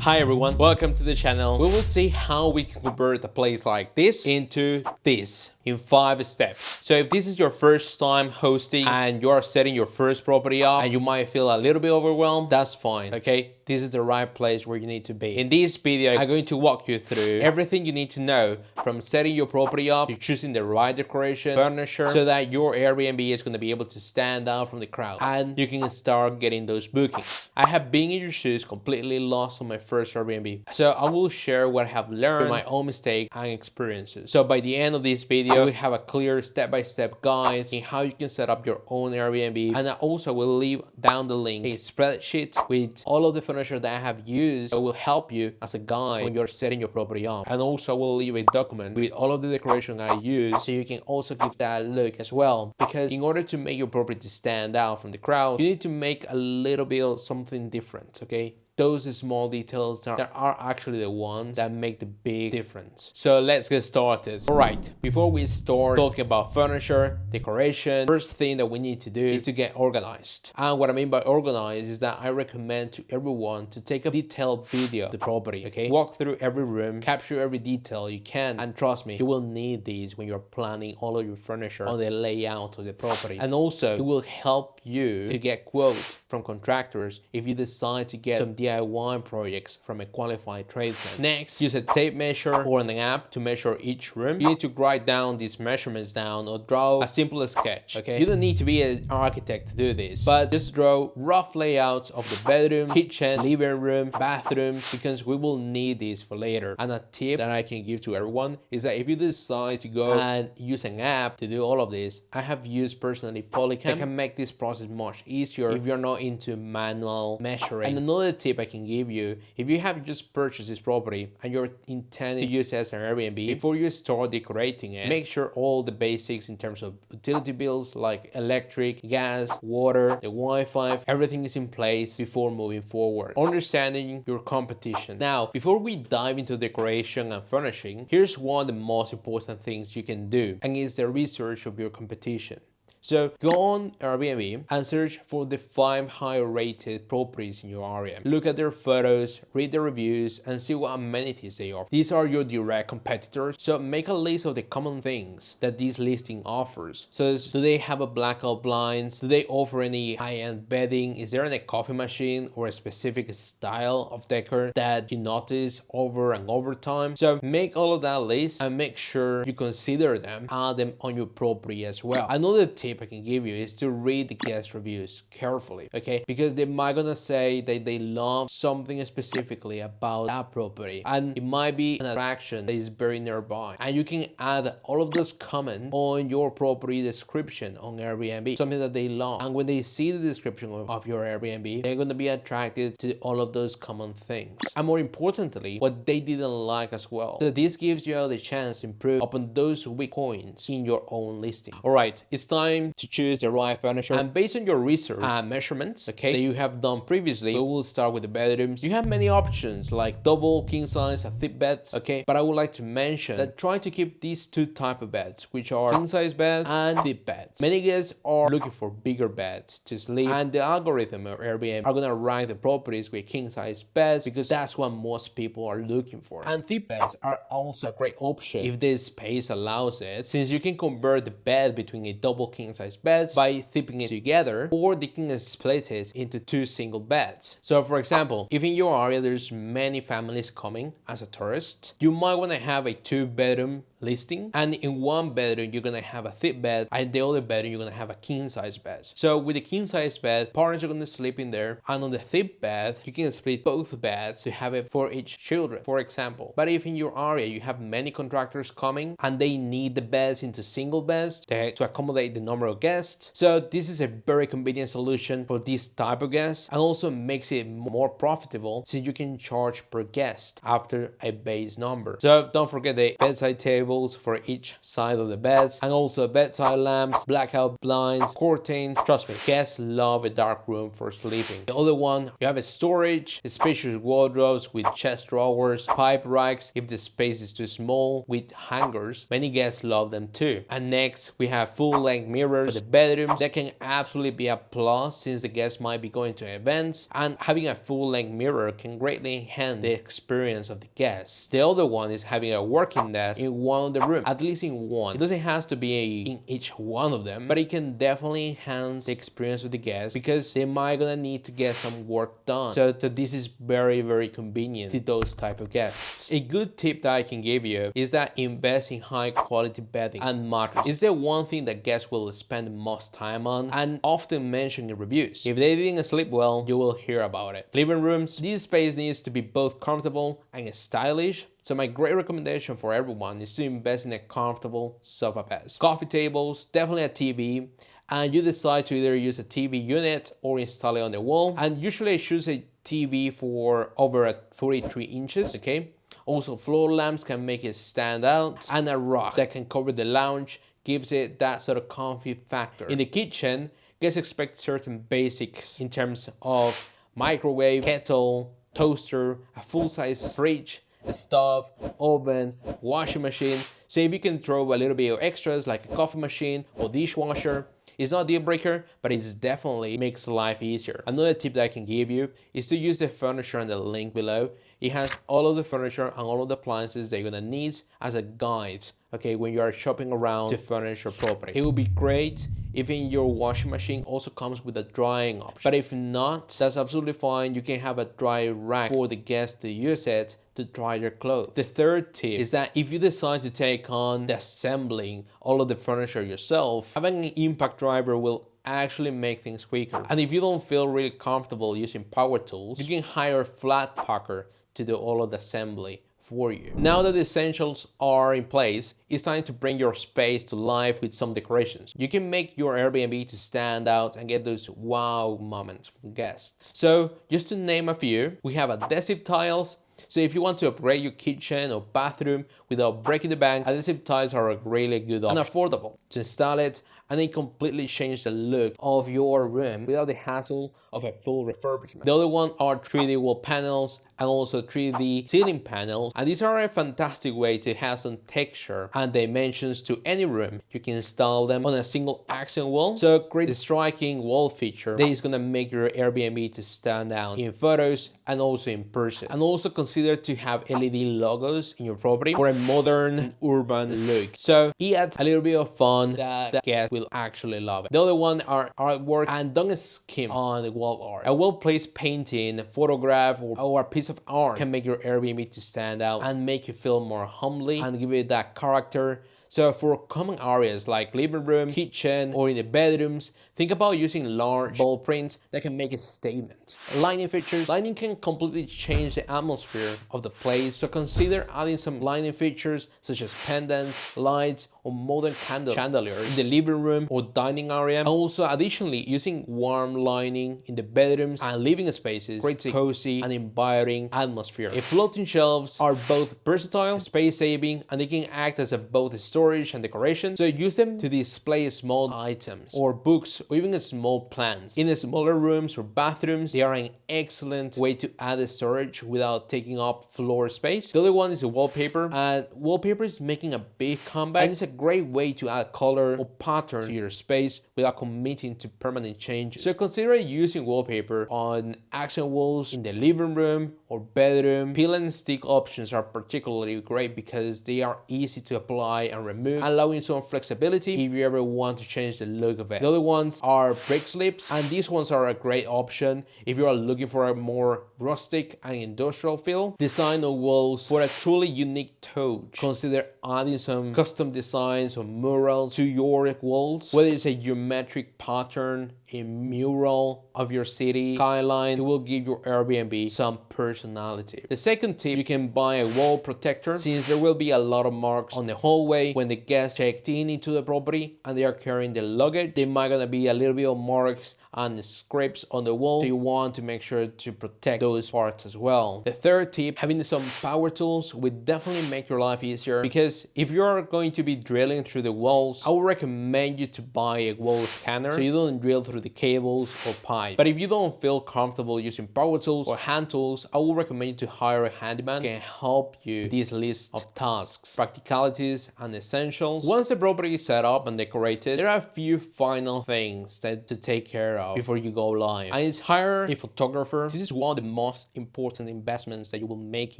Hi everyone, welcome to the channel. We will see how we can convert a place like this into this in 5 steps. So if this is your first time hosting and you are setting your first property up and you might feel a little bit overwhelmed, that's fine, okay? This is the right place where you need to be. In this video, I'm going to walk you through everything you need to know from setting your property up to choosing the right decoration, furniture, so that your Airbnb is going to be able to stand out from the crowd and you can start getting those bookings. I have been in your shoes, completely lost on my first Airbnb. So I will share what I have learned, my own mistakes and experiences. So by the end of this video, we have a clear step-by-step guide in how you can set up your own Airbnb. And I also will leave down the link a spreadsheet with all of the furniture that I have used that will help you as a guide when you're setting your property up. And also will leave a document with all of the decoration I use so you can also give that a look as well. Because in order to make your property stand out from the crowd, you need to make a little bit of something different, okay? Those small details that are actually the ones that make the big difference. So let's get started. All right, before we start talking about furniture, decoration, first thing that we need to do is to get organized. And what I mean by organized is that I recommend to everyone to take a detailed video of the property, okay? Walk through every room, capture every detail you can, and trust me, you will need these when you're planning all of your furniture on the layout of the property. And also, it will help you to get quotes from contractors if you decide to get some DIY projects from a qualified tradesman. Next, use a tape measure or an app to measure each room. You need to write down these measurements down or draw a simple sketch, okay? You don't need to be an architect to do this, but just draw rough layouts of the bedroom, kitchen, living room, bathrooms, because we will need these for later. And a tip that I can give to everyone is that if you decide to go and use an app to do all of this, I have used personally Polycam. That can make this process much easier if you're not into manual measuring. And another tip I can give you, if you have just purchased this property and you're intending to use it as an Airbnb, before you start decorating it, make sure all the basics in terms of utility bills like electric, gas, water, the Wi-Fi, everything is in place before moving forward. Understanding your competition. Now, before we dive into decoration and furnishing, here's one of the most important things you can do, and it's the research of your competition. So go on Airbnb and search for the 5 higher rated properties in your area. Look at their photos, read the reviews, and see what amenities they offer. These are your direct competitors, so make a list of the common things that this listing offers. So do they have a blackout blinds? Do they offer any high-end bedding? Is there any coffee machine or a specific style of decor that you notice over and over time? So make all of that list and make sure you consider them, add them on your property as well. Another tip I can give you is to read the guest reviews carefully, okay? Because they might gonna say that they love something specifically about that property, and it might be an attraction that is very nearby, and you can add all of those comments on your property description on Airbnb, something that they love. And when they see the description of your Airbnb, they're gonna be attracted to all of those common things, and more importantly, what they didn't like as well. So this gives you the chance to improve upon those weak points in your own listing. All right, it's time to choose the right furniture, and based on your research and measurements, okay, that you have done previously, we will start with the bedrooms. You have many options like double, king size, and thick beds, okay, but I would like to mention that try to keep these 2 types of beds, which are king size beds and thick beds. Many guests are looking for bigger beds to sleep, and the algorithm of Airbnb are gonna rank the properties with king size beds because that's what most people are looking for. And thick beds are also a great option if the space allows it, since you can convert the bed between a double king size beds by thipping it together, or they can split it into 2 single beds. So for example, if in your area there's many families coming as a tourist, you might want to have a 2-bedroom listing, and in 1 bedroom you're gonna have a thick bed, and the other bedroom you're gonna have a king size bed. So with the king size bed, parents are gonna sleep in there, and on the thick bed you can split both beds to have it for each children, for example. But if in your area you have many contractors coming and they need the beds into single beds to accommodate the number of guests, so this is a very convenient solution for this type of guests, and also makes it more profitable since you can charge per guest after a base number. So don't forget the bedside table, tables for each side of the beds, and also bedside lamps, blackout blinds, curtains. Trust me, guests love a dark room for sleeping. The other one, you have a storage, spacious wardrobes with chest drawers, pipe racks if the space is too small, with hangers. Many guests love them too. And next, we have full-length mirrors for the bedrooms. That can absolutely be a plus since the guests might be going to events, and having a full-length mirror can greatly enhance the experience of the guests. The other one is having a working desk in one of the rooms, at least in one. It doesn't have to be in each one of them, but it can definitely enhance the experience of the guests because they might gonna need to get some work done. So this is very convenient to those type of guests. A good tip that I can give you is that invest in high quality bedding and mattress. It's the one thing that guests will spend the most time on and often mention in reviews. If they didn't sleep well, you will hear about it. Living rooms, this space needs to be both comfortable and stylish. So my great recommendation for everyone is to invest in a comfortable sofa bed. Coffee tables, definitely a TV, and you decide to either use a TV unit or install it on the wall. And usually I choose a TV for over 43 inches, okay? Also floor lamps can make it stand out, and a rug that can cover the lounge gives it that sort of comfy factor. In the kitchen, guests expect certain basics in terms of microwave, kettle, toaster, a full-size fridge, a stove, oven, washing machine. So if you can throw a little bit of extras like a coffee machine or dishwasher, it's not a deal breaker, but it definitely makes life easier. Another tip that I can give you is to use the furniture in the link below. It has all of the furniture and all of the appliances that you're gonna need as a guide, okay, when you are shopping around to furnish your property. It would be great if in your washing machine also comes with a drying option. But if not, that's absolutely fine. You can have a dry rack for the guests to use it to dry their clothes. The third tip is that if you decide to take on the assembling all of the furniture yourself, having an impact driver will actually make things quicker. And if you don't feel really comfortable using power tools, you can hire a flat packer to do all of the assembly for you. Now that the essentials are in place, it's time to bring your space to life with some decorations. You can make your Airbnb to stand out and get those wow moments from guests. So just to name a few, we have adhesive tiles. So if you want to upgrade your kitchen or bathroom without breaking the bank, adhesive tiles are a really good option and affordable to install it, and they completely change the look of your room without the hassle of a full refurbishment. The other one are 3D wall panels and also 3D ceiling panels, and these are a fantastic way to have some texture and dimensions to any room. You can install them on a single accent wall, so create a striking wall feature that is gonna make your Airbnb to stand out in photos and also in person. And also consider to have LED logos in your property for a modern urban look. So it adds a little bit of fun that the guests will actually love it. The other one are artwork, and don't skim on the wall art. A well-placed painting, photograph, or a piece of art can make your Airbnb to stand out and make you feel more homely and give it that character. So for common areas like living room, kitchen, or in the bedrooms, think about using large bold prints that can make a statement. Lighting features. Lighting can completely change the atmosphere of the place, so consider adding some lighting features such as pendants, lights, or modern chandeliers in the living room or dining area. And also additionally, using warm lighting in the bedrooms and living spaces creates a cozy and inviting atmosphere. Floating shelves are both versatile, space-saving, and they can act as both storage and decoration. So use them to display small items or books or even small plants. In the smaller rooms or bathrooms, they are an excellent way to add storage without taking up floor space. The other one is a wallpaper, and wallpaper is making a big comeback, and it's a great way to add color or pattern to your space without committing to permanent changes. So consider using wallpaper on accent walls in the living room or bedroom. Peel and stick options are particularly great because they are easy to apply and remove, allowing some flexibility if you ever want to change the look of it. The other ones are brick slips, and these ones are a great option if you are looking for a more rustic and industrial feel. Design on walls for a truly unique touch. Consider adding some custom designs or murals to your walls, whether it's a geometric pattern a mural of your city skyline. It will give your Airbnb some personality. The second tip, you can buy a wall protector, since there will be a lot of marks on the hallway when the guests checked in into the property and they are carrying the luggage. There might gonna be a little bit of marks and scrapes on the wall, so you want to make sure to protect those parts as well. The third tip, having some power tools will definitely make your life easier, because if you're going to be drilling through the walls, I would recommend you to buy a wall scanner so you don't drill through the cables or pipe. But if you don't feel comfortable using power tools or hand tools, I would recommend you to hire a handyman who can help you with this list of tasks, practicalities, and essentials. Once the property is set up and decorated, there are a few final things that to take care of before you go live. And it's hire a photographer. This is one of the most important investments that you will make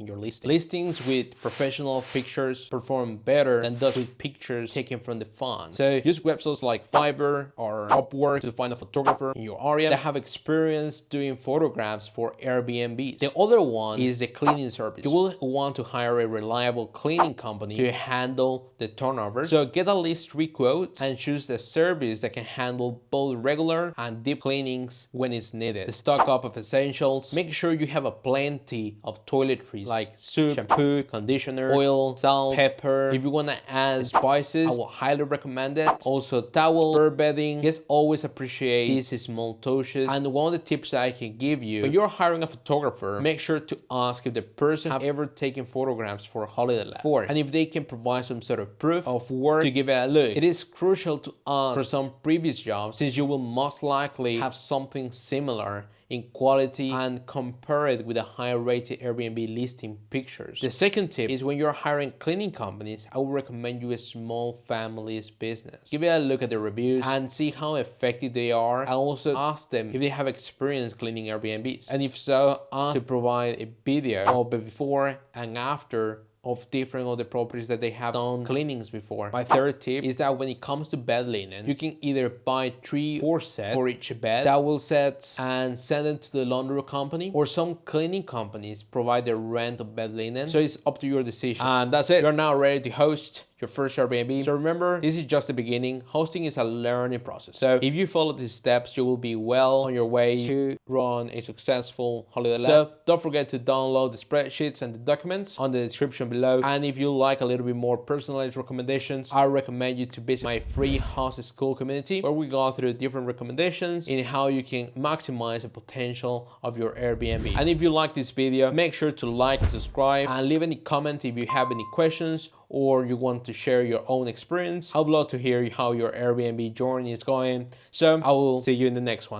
in your listing. Listings with professional pictures perform better than those with pictures taken from the phone. So use websites like Fiverr or Upwork to find a photographer in your area that have experience doing photographs for Airbnbs. The other one is the cleaning service. You will want to hire a reliable cleaning company to handle the turnover. So get at least 3 quotes and choose the service that can handle both regular and deep cleanings when it's needed. Stock up of essentials. Make sure you have a plenty of toiletries like soap, shampoo, conditioner, oil, salt, pepper. If you want to add spices, I will highly recommend it. Also towel, fur bedding. Guests always appreciate these small touches. And one of the tips I can give you, when you're hiring a photographer, make sure to ask if the person have ever taken photographs for holiday life before, and if they can provide some sort of proof of work to give it a look. It is crucial to ask for some previous jobs, since you will most likely have something similar in quality and compare it with a higher rated Airbnb listing pictures. The second tip is when you're hiring cleaning companies, I would recommend you a small family's business. Give it a look at the reviews and see how effective they are, and also ask them if they have experience cleaning Airbnbs. And if so, ask to provide a video of the before and after of different other properties that they have done cleanings before. My third tip is that when it comes to bed linen, you can either buy 3-4 sets for each bed, towel sets, and send them to the laundry company, or some cleaning companies provide the rent of bed linen. So it's up to your decision. And that's it. You're now ready to host your first Airbnb. So remember, this is just the beginning. Hosting is a learning process. So if you follow these steps, you will be well on your way to run a successful holiday life. So don't forget to download the spreadsheets and the documents on the description below. And if you like a little bit more personalized recommendations, I recommend you to visit my free house school community, where we go through different recommendations in how you can maximize the potential of your Airbnb. And if you like this video, make sure to like and subscribe, and leave any comment if you have any questions or you want to share your own experience. I would love to hear how your Airbnb journey is going. So I will see you in the next one.